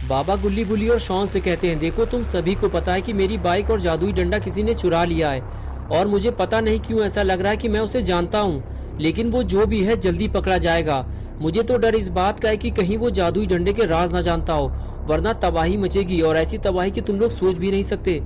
बाबा गुल्ली बुल्ली और शॉन से कहते हैं, देखो तुम सभी को पता है कि मेरी बाइक और जादुई डंडा किसी ने चुरा लिया है और मुझे पता नहीं क्यों ऐसा लग रहा है कि मैं उसे जानता हूँ, लेकिन वो जो भी है जल्दी पकड़ा जाएगा। मुझे तो डर इस बात का है कि कहीं वो जादुई डंडे के राज ना जानता हो, वरना तबाही मचेगी और ऐसी तबाही की तुम लोग सोच भी नहीं सकते।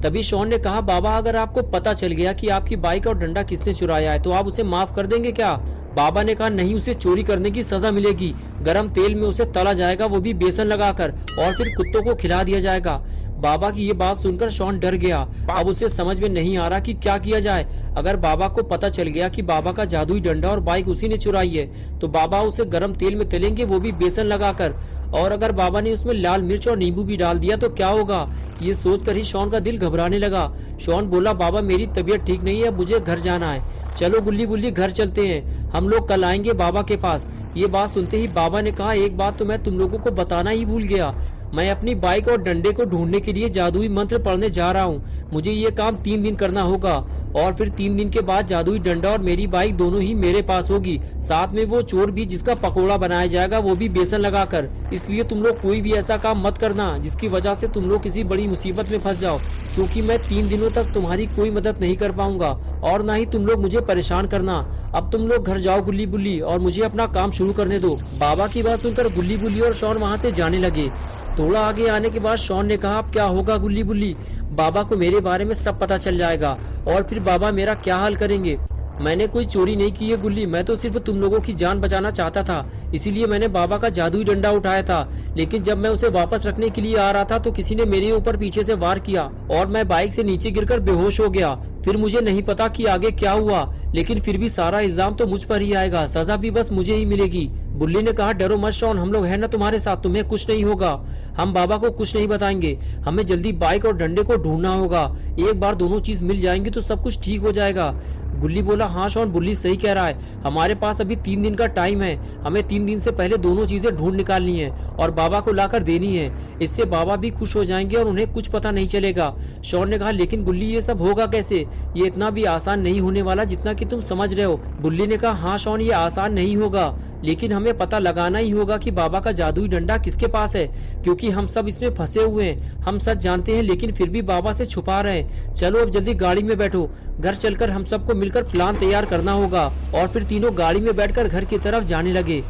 तभी शॉन ने कहा, बाबा अगर आपको पता चल गया कि आपकी बाइक और डंडा किसने चुराया है तो आप उसे माफ कर देंगे क्या? बाबा ने कहा, नहीं, उसे चोरी करने की सजा मिलेगी। गरम तेल में उसे तला जाएगा, वो भी बेसन लगाकर, और फिर कुत्तों को खिला दिया जाएगा। बाबा की ये बात सुनकर शॉन डर गया। अब उसे समझ में नहीं आ रहा कि क्या किया जाए। अगर बाबा को पता चल गया कि बाबा का जादुई डंडा और बाइक उसी ने चुराई है तो बाबा उसे गरम तेल में तलेंगे, वो भी बेसन लगाकर। और अगर बाबा ने उसमें लाल मिर्च और नींबू भी डाल दिया तो क्या होगा? ये सोचकर ही शॉन का दिल घबराने लगा। शॉन बोला, बाबा मेरी तबीयत ठीक नहीं है, मुझे घर जाना है। चलो गुल्ली बुल्ली घर चलते हैं, हम लोग कल आएंगे बाबा के पास। ये बात सुनते ही बाबा ने कहा, एक बात तो मैं तुम लोगों को बताना ही भूल गया। मैं अपनी बाइक और डंडे को ढूंढने के लिए जादुई मंत्र पढ़ने जा रहा हूँ। मुझे ये काम 3 दिन करना होगा और फिर 3 दिन के बाद जादुई डंडा और मेरी बाइक दोनों ही मेरे पास होगी, साथ में वो चोर भी जिसका पकोड़ा बनाया जाएगा, वो भी बेसन लगाकर। इसलिए तुम लोग कोई भी ऐसा काम मत करना जिसकी वजह से तुम लोग किसी बड़ी मुसीबत में फंस जाओ, क्योंकि मैं 3 दिनों तक तुम्हारी कोई मदद नहीं कर पाऊंगा और ना ही तुम लोग मुझे परेशान करना। अब तुम लोग घर जाओ गुल्ली बुल्ली और मुझे अपना काम शुरू करने दो। बाबा की बात सुनकर गुल्ली बुल्ली और शॉन वहाँ से जाने लगे। थोड़ा आगे आने के बाद शॉन ने कहा, अब क्या होगा गुल्ली बुल्ली? बाबा को मेरे बारे में सब पता चल जाएगा और फिर बाबा मेरा क्या हाल करेंगे? मैंने कोई चोरी नहीं की है गुल्ली, मैं तो सिर्फ तुम लोगों की जान बचाना चाहता था, इसीलिए मैंने बाबा का जादुई डंडा उठाया था। लेकिन जब मैं उसे वापस रखने के लिए आ रहा था तो किसी ने मेरे ऊपर पीछे से वार किया और मैं बाइक से नीचे गिरकर बेहोश हो गया। फिर मुझे नहीं पता कि आगे क्या हुआ, लेकिन फिर भी सारा इल्जाम तो मुझ पर ही आएगा, सजा भी बस मुझे ही मिलेगी। बुल्ली ने कहा, डरो मत शॉन, हम लोग हैं ना तुम्हारे साथ, तुम्हें कुछ नहीं होगा। हम बाबा को कुछ नहीं बताएंगे। हमें जल्दी बाइक और डंडे को ढूंढना होगा। एक बार दोनों चीज मिल जाएंगी तो सब कुछ ठीक हो जाएगा। गुल्ली बोला, हाँ शॉन, बुल्ली सही कह रहा है, हमारे पास अभी 3 दिन का टाइम है। हमें 3 दिन से पहले दोनों चीजें ढूंढ निकालनी है और बाबा को लाकर देनी है। इससे बाबा भी खुश हो जाएंगे और उन्हें कुछ पता नहीं चलेगा। शॉन ने कहा, लेकिन गुल्ली ये सब होगा कैसे? ये इतना भी आसान नहीं होने वाला जितना कि तुम समझ रहे हो। बुल्ली ने कहा, हाँ शॉन, ये आसान नहीं होगा, लेकिन हमें पता लगाना ही होगा कि बाबा का जादुई डंडा किसके पास है, क्योंकि हम सब इसमें फंसे हुए हैं। हम सच जानते हैं लेकिन फिर भी बाबा से छुपा रहे हैं। चलो अब जल्दी गाड़ी में बैठो, घर चलकर हम सबको मिलकर प्लान तैयार करना होगा। और फिर तीनों गाड़ी में बैठकर घर की तरफ जाने लगे।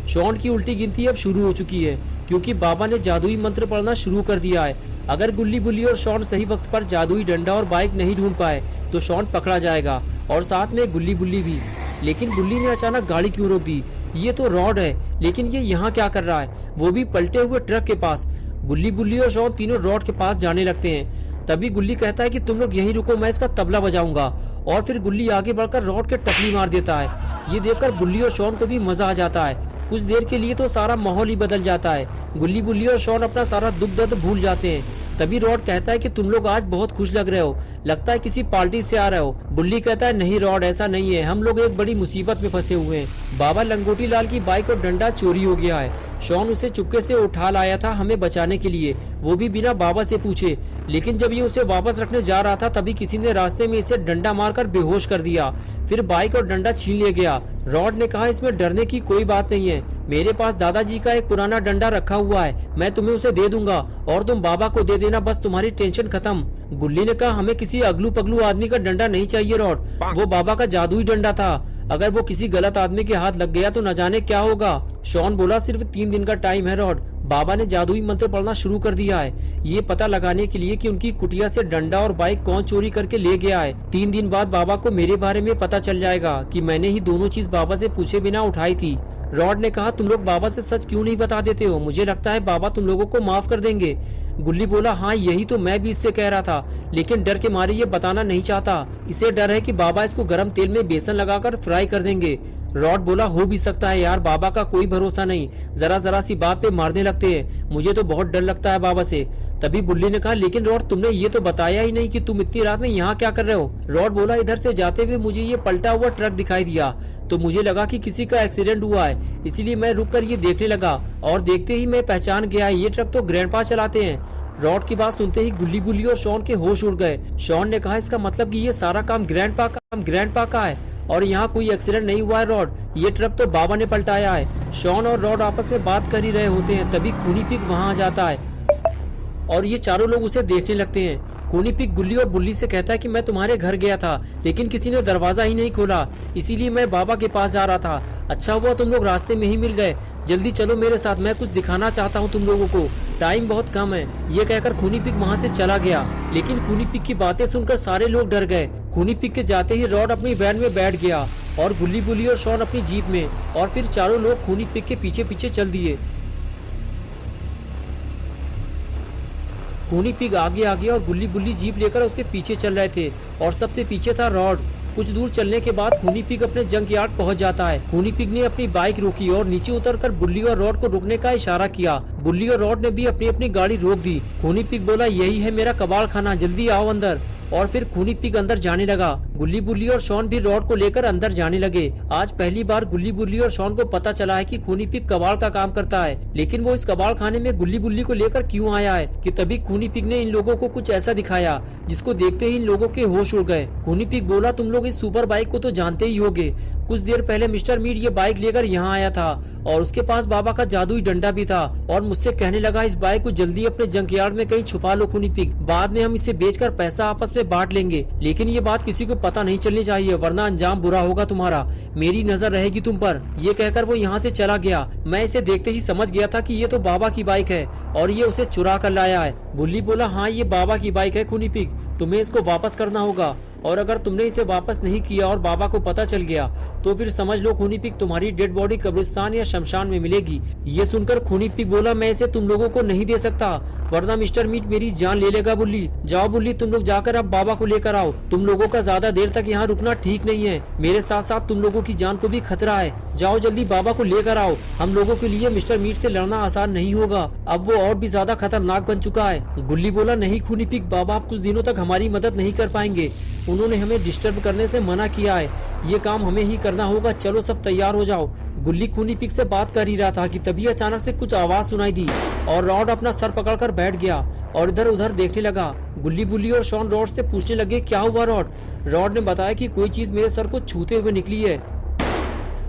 शॉन की उल्टी गिनती अब शुरू हो चुकी है, क्योंकि बाबा ने जादुई मंत्र पढ़ना शुरू कर दिया है। अगर गुल्ली बुल्ली और शॉन सही वक्त पर जादुई डंडा और बाइक नहीं ढूंढ पाए तो शॉन पकड़ा जाएगा और साथ में गुल्ली बुल्ली भी। लेकिन गुल्ली ने अचानक गाड़ी क्यों रोक दी? ये तो रॉड है, लेकिन ये यहाँ क्या कर रहा है, वो भी पलटे हुए ट्रक के पास। गुल्ली बुल्ली और शॉन तीनों रॉड के पास जाने लगते हैं। तभी गुल्ली कहता है कि तुम लोग यहीं रुको, मैं इसका तबला बजाऊंगा। और फिर गुल्ली आगे बढ़कर रॉड के टकली मार देता है। ये देखकर बुल्ली और शॉन को भी मजा आ जाता है। कुछ देर के लिए तो सारा माहौल ही बदल जाता है। गुल्ली बुल्ली और शॉन अपना सारा दुख दर्द भूल जाते हैं। तभी रॉड कहता है कि तुम लोग आज बहुत खुश लग रहे हो, लगता है किसी पार्टी से आ रहे हो। बुल्ली कहता है, नहीं रॉड, ऐसा नहीं है, हम लोग एक बड़ी मुसीबत में फंसे हुए हैं। बाबा लंगोटी लाल की बाइक और डंडा चोरी हो गया है। शॉन उसे चुपके से उठा लाया था हमें बचाने के लिए, वो भी बिना बाबा से पूछे। लेकिन जब ये उसे वापस रखने जा रहा था तभी किसी ने रास्ते में इसे डंडा मारकर बेहोश कर दिया। फिर बाइक और डंडा छीन लिया गया। रॉड ने कहा, इसमें डरने की कोई बात नहीं है, मेरे पास दादाजी का एक पुराना डंडा रखा हुआ है, मैं तुम्हें उसे दे दूंगा और तुम बाबा को दे देना, बस तुम्हारी टेंशन खत्म। गुल्ली ने कहा, हमें किसी अगलू पगलू आदमी का डंडा नहीं चाहिए रॉड, वो बाबा का जादुई डंडा था, अगर वो किसी गलत आदमी के हाथ लग गया तो न जाने क्या होगा। शॉन बोला, सिर्फ 3 दिन का टाइम है रॉड, बाबा ने जादुई मंत्र पढ़ना शुरू कर दिया है, ये पता लगाने के लिए कि उनकी कुटिया से डंडा और बाइक कौन चोरी करके ले गया है। 3 दिन बाद बाबा को मेरे बारे में पता चल जाएगा कि मैंने ही दोनों चीज बाबा से पूछे बिना उठाई थी। रॉड ने कहा, तुम लोग बाबा से सच क्यों नहीं बता देते हो? मुझे लगता है बाबा तुम लोगों को माफ कर देंगे। गुल्ली बोला, हाँ यही तो मैं भी इससे कह रहा था, लेकिन डर के मारे ये बताना नहीं चाहता। इसे डर है कि बाबा इसको गर्म तेल में बेसन लगाकर फ्राई कर देंगे। रॉड बोला, हो भी सकता है यार, बाबा का कोई भरोसा नहीं, जरा जरा सी बात पे मारने लगते हैं, मुझे तो बहुत डर लगता है बाबा से। तभी बुल्ली ने कहा, लेकिन रॉड तुमने ये तो बताया ही नहीं कि तुम इतनी रात में यहाँ क्या कर रहे हो? रॉड बोला, इधर से जाते हुए मुझे ये पलटा हुआ ट्रक दिखाई दिया तो मुझे लगा कि किसी का एक्सीडेंट हुआ है, इसीलिए मैं रुक कर ये देखने लगा और देखते ही मैं पहचान गया, ये ट्रक तो ग्रैंडपा चलाते हैं। रॉड की बात सुनते ही गुल्ली बुल्ली और शॉन के होश उड़ गए। शॉन ने कहा, इसका मतलब कि ये सारा काम ग्रैंडपा का है और यहाँ कोई एक्सीडेंट नहीं हुआ है रॉड, ये ट्रक तो बाबा ने पलटाया है। शॉन और रॉड आपस में बात कर ही रहे होते हैं, तभी खूनी पिग वहाँ आ जाता है और ये चारों लोग उसे देखने लगते हैं। खूनी पिग गुल्ली और बुल्ली से कहता है कि मैं तुम्हारे घर गया था, लेकिन किसी ने दरवाजा ही नहीं खोला, इसीलिए मैं बाबा के पास जा रहा था। अच्छा हुआ तुम लोग रास्ते में ही मिल गए, जल्दी चलो मेरे साथ, मैं कुछ दिखाना चाहता हूँ तुम लोगों को, टाइम बहुत कम है। ये कहकर खूनी पिग वहाँ से चला गया, लेकिन खूनी पिग की बातें सुनकर सारे लोग डर गए। खूनी पिग के जाते ही रॉड अपनी वैन में बैठ गया और गुल्ली बुल्ली और शॉन अपनी जीप में, और फिर चारों लोग खूनी पिग के पीछे पीछे चल दिए। खूनी पिग आगे आगे और गुल्ली बुल्ली जीप लेकर उसके पीछे चल रहे थे, और सबसे पीछे था रॉड। कुछ दूर चलने के बाद खूनी पिग अपने जंक यार्ड पहुंच जाता है। खूनी पिग ने अपनी बाइक रोकी और नीचे उतरकर बुल्ली और रॉड को रुकने का इशारा किया। बुल्ली और रॉड ने भी अपनी अपनी गाड़ी रोक दी। खूनी पिग बोला, यही है मेरा कबाड़ खाना, जल्दी आओ अंदर। और फिर खूनी पिग अंदर जाने लगा। गुल्ली बुल्ली और शॉन भी रॉड को लेकर अंदर जाने लगे। आज पहली बार गुल्ली बुल्ली और शॉन को पता चला है कि खूनी पिग कबाड़ का काम करता है, लेकिन वो इस कबाड़ खाने में गुल्ली बुल्ली को लेकर क्यों आया है कि तभी खूनी पिग ने इन लोगों को कुछ ऐसा दिखाया जिसको देखते ही इन लोगों के होश उड़ गए। खूनी पिग बोला, तुम लोग इस सुपर बाइक को तो जानते ही होगे, कुछ देर पहले मिस्टर मीट ये बाइक लेकर यहाँ आया था और उसके पास बाबा का जादुई डंडा भी था, और मुझसे कहने लगा इस बाइक को जल्दी अपने जंक यार्ड में कहीं छुपा लो खूनी पिग, बाद में हम इसे बेचकर पैसा आपस में बांट लेंगे। लेकिन ये बात किसी को पता नहीं चलनी चाहिए, वरना अंजाम बुरा होगा तुम्हारा, मेरी नजर रहेगी तुम पर। ये कहकर वो यहाँ से चला गया। मैं इसे देखते ही समझ गया था कि ये तो बाबा की बाइक है और ये उसे चुरा कर लाया है। बुल्ली बोला, हाँ ये बाबा की बाइक है खूनी पिग, तुम्हें इसको वापस करना होगा, और अगर तुमने इसे वापस नहीं किया और बाबा को पता चल गया तो फिर समझ लो खूनी पिग तुम्हारी डेड बॉडी कब्रिस्तान या शमशान में मिलेगी। ये सुनकर खूनी पिग बोला, मैं इसे तुम लोगों को नहीं दे सकता, वरना मिस्टर मीट मेरी जान ले लेगा। बुल्ली, जाओ बुल्ली, तुम लोग जाकर अब बाबा को लेकर आओ, तुम लोगों का ज्यादा देर तक यहाँ रुकना ठीक नहीं है, मेरे साथ साथ तुम लोगों की जान को भी खतरा है। जाओ जल्दी बाबा को लेकर आओ, हम लोगों के लिए मिस्टर मीट से लड़ना आसान नहीं होगा, अब वो और भी ज्यादा खतरनाक बन चुका है। गुल्ली बोला, नहीं खूनी पिग, बाबा आप कुछ दिनों तक हमारी मदद नहीं कर पाएंगे, उन्होंने हमें डिस्टर्ब करने से मना किया है, ये काम हमें ही करना होगा, चलो सब तैयार हो जाओ। गुल्ली खूनी पिग से बात कर ही रहा था कि तभी अचानक से कुछ आवाज सुनाई दी और रॉड अपना सर पकड़कर बैठ गया और इधर उधर देखने लगा। गुल्ली बुल्ली और शॉन रॉड से पूछने लगे, क्या हुआ रॉड? रॉड ने बताया कि कोई चीज मेरे सर को छूते हुए निकली है।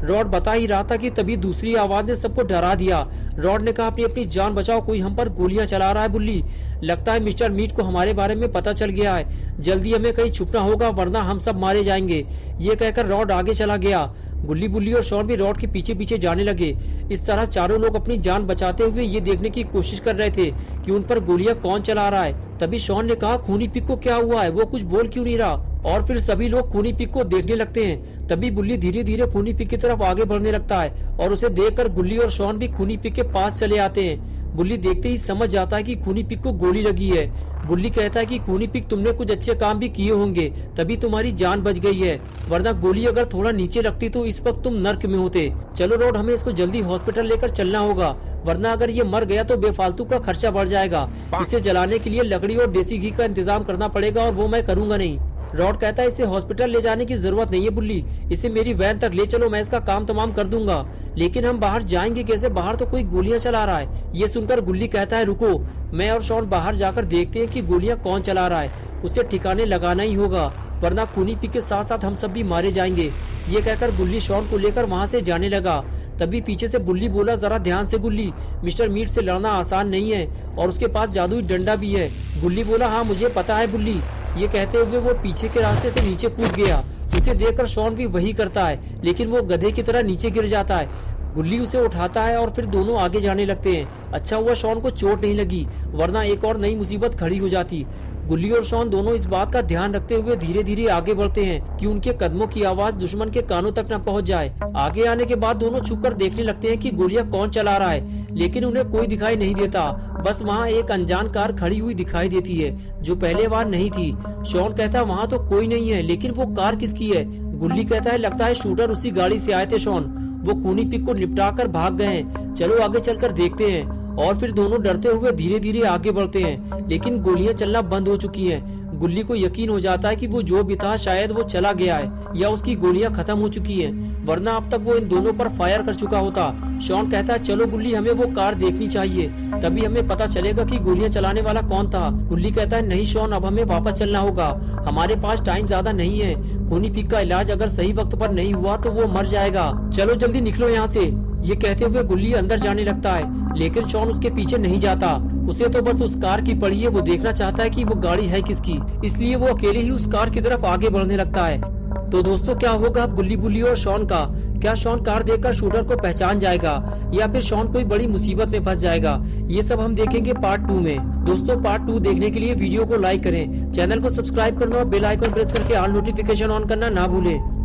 रॉड बता ही रहा था कि तभी दूसरी आवाज ने सबको डरा दिया। रॉड ने कहा, अपनी अपनी जान बचाओ, कोई हम पर गोलियां चला रहा है बुल्ली, लगता है मिस्टर मीट को हमारे बारे में पता चल गया है, जल्दी हमें कहीं छुपना होगा वरना हम सब मारे जाएंगे। ये कहकर रॉड आगे चला गया। गुल्ली बुल्ली और शॉन भी रॉड के पीछे पीछे जाने लगे। इस तरह चारों लोग अपनी जान बचाते हुए ये देखने की कोशिश कर रहे थे कि उन पर गोलियां कौन चला रहा है। तभी शॉन ने कहा, खूनी पिग को क्या हुआ है, वो कुछ बोल क्यों नहीं रहा? और फिर सभी लोग खूनी पिग को देखने लगते हैं। तभी बुल्ली धीरे धीरे खूनी पिग की तरफ आगे बढ़ने लगता है और उसे देखकर गुल्ली और शॉन भी खूनी पिग के पास चले आते हैं। बुल्ली देखते ही समझ जाता है कि खूनी पिग को गोली लगी है। बुल्ली कहता है कि खूनी पिग, तुमने कुछ अच्छे काम भी किए होंगे तभी तुम्हारी जान बच गई है, वरना गोली अगर थोड़ा नीचे लगती तो इस वक्त तुम नर्क में होते। चलो रॉड, हमें इसको जल्दी हॉस्पिटल लेकर चलना होगा, वरना अगर ये मर गया तो बेफालतू का खर्चा बढ़ जाएगा। इसे जलाने के लिए लकड़ी और देसी घी का इंतजाम करना पड़ेगा और वो मैं करूंगा नहीं। रॉड कहता है, इसे हॉस्पिटल ले जाने की जरूरत नहीं है बुल्ली, इसे मेरी वैन तक ले चलो, मैं इसका काम तमाम कर दूंगा। लेकिन हम बाहर जाएंगे कैसे? बाहर तो कोई गोलियां चला रहा है। ये सुनकर गुल्ली कहता है, रुको, मैं और शॉन बाहर जाकर देखते हैं कि गोलियां कौन चला रहा है, उसे ठिकाने लगाना ही होगा, वरना खूनी पिग के साथ साथ हम सब भी मारे जाएंगे। ये कहकर गुल्ली शॉन को लेकर वहाँ से जाने लगा। तभी पीछे से बुल्ली बोला, जरा ध्यान से गुल्ली, मिस्टर मीट से लड़ना आसान नहीं है और उसके पास जादुई डंडा भी है। गुल्ली बोला, हाँ मुझे पता है बुल्ली। ये कहते हुए वो पीछे के रास्ते से नीचे कूद गया। उसे देखकर शॉन भी वही करता है, लेकिन वो गधे की तरह नीचे गिर जाता है। गुल्ली उसे उठाता है और फिर दोनों आगे जाने लगते हैं। अच्छा हुआ शॉन को चोट नहीं लगी, वरना एक और नई मुसीबत खड़ी हो जाती। गुल्ली और शॉन दोनों इस बात का ध्यान रखते हुए धीरे धीरे आगे बढ़ते हैं कि उनके कदमों की आवाज दुश्मन के कानों तक न पहुंच जाए। आगे आने के बाद दोनों छुपकर देखने लगते हैं कि गोलियां कौन चला रहा है, लेकिन उन्हें कोई दिखाई नहीं देता। बस वहाँ एक अनजान कार खड़ी हुई दिखाई देती है जो पहले वहाँ नहीं थी। शॉन कहता है, वहाँ तो कोई नहीं है, लेकिन वो कार किसकी है? गुल्ली कहता है, लगता है शूटर उसी गाड़ी से आए थे शॉन, वो खूनी पिग को निपटा कर भाग गए हैं, चलो आगे चलकर देखते हैं। और फिर दोनों डरते हुए धीरे धीरे आगे बढ़ते हैं, लेकिन गोलियां चलना बंद हो चुकी हैं। गुल्ली को यकीन हो जाता है कि वो जो भी था शायद वो चला गया है या उसकी गोलियां खत्म हो चुकी हैं, वरना अब तक वो इन दोनों पर फायर कर चुका होता। शॉन कहता है चलो गुल्ली, हमें वो कार देखनी चाहिए, तभी हमें पता चलेगा कि गोलियां चलाने वाला कौन था। गुल्ली कहता है नहीं शॉन, अब हमें वापस चलना होगा, हमारे पास टाइम ज्यादा नहीं है। खूनी पीक का इलाज अगर सही वक्त पर नहीं हुआ तो वो मर जाएगा, चलो जल्दी निकलो यहाँ से। ये कहते हुए गुल्ली अंदर जाने लगता है, लेकिन शॉन उसके पीछे नहीं जाता। उसे तो बस उस कार की पड़ी है, वो देखना चाहता है कि वो गाड़ी है किसकी, इसलिए वो अकेले ही उस कार की तरफ आगे बढ़ने लगता है। तो दोस्तों क्या होगा अब गुल्ली बुल्ली और शॉन का? क्या शॉन कार देखकर शूटर को पहचान जाएगा या फिर शॉन कोई बड़ी मुसीबत में फंस जाएगा? ये सब हम देखेंगे पार्ट 2 में। दोस्तों पार्ट 2 देखने के लिए वीडियो को लाइक करें, चैनल को सब्सक्राइब करना और बेल आइकन प्रेस करके ऑल नोटिफिकेशन ऑन करना ना भूलें।